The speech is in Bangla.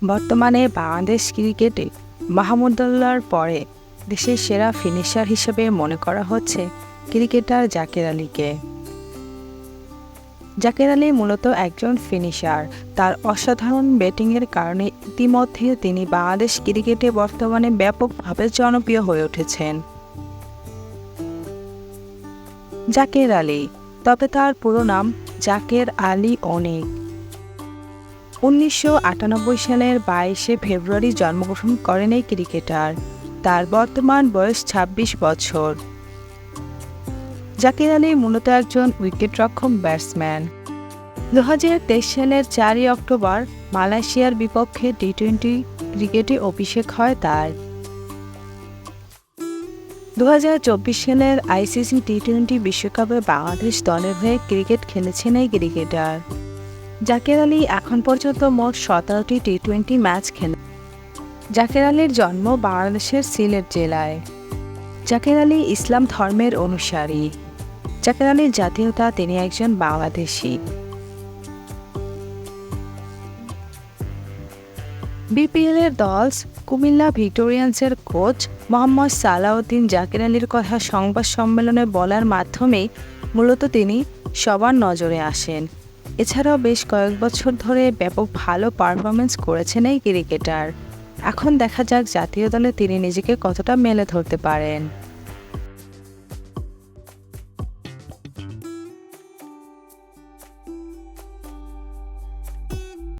বর্তমানে বাংলাদেশ ক্রিকেটে মাহমুদুল্লাহর পরে দেশের সেরা ফিনিশার হিসেবে মনে করা হচ্ছে ক্রিকেটার জাকের আলীকে। জাকের আলী মূলত একজন ফিনিশার। তার অসাধারণ ব্যাটিংয়ের কারণে ইতিমধ্যে তিনি বাংলাদেশ ক্রিকেটে বর্তমানে ব্যাপকভাবে জনপ্রিয় হয়ে উঠেছেন। জাকের আলী, তবে তার পুরো নাম জাকের আলী অনিক। 1998 সালের 22শে ফেব্রুয়ারি জন্মগ্রহণ করেন এই ক্রিকেটার। তার বর্তমান বয়স 26 বছর। জাকের আলী মূলত একজন উইকেটরক্ষক ব্যাটসম্যান। 2023 সালের 4 অক্টোবর মালয়েশিয়ার বিপক্ষে টি-20 ক্রিকেটে অভিষেক হয় তার। 2024 সালের আইসিসি টি-20 বিশ্বকাপে বাংলাদেশ দলের হয়ে ক্রিকেট খেলেছেন এই ক্রিকেটার। জাকের আলী এখন পর্যন্ত মোট 17টি টি-20 ম্যাচ খেলেন। জাকের আলীর জন্ম বাংলাদেশের সিলেট জেলায়। জাকের আলী ইসলাম ধর্মের অনুসারী। জাকের আলীর জাতীয়তা, তিনি একজন বাংলাদেশী। বিপিএলের দল কুমিল্লা ভিক্টোরিয়ান্সের কোচ মোহাম্মদ সালাউদ্দিন জাকের আলীর কথা সংবাদ সম্মেলনে বলার মাধ্যমে মূলত তিনি সবার নজরে আসেন। এছাড়াও বেশ কয়েক বছর ধরে ব্যাপক ভালো পারফরমেন্স করেছেন এই ক্রিকেটার। এখন দেখা যাক জাতীয় দলে তিনি নিজেকে কতটা মেলে ধরতে পারেন।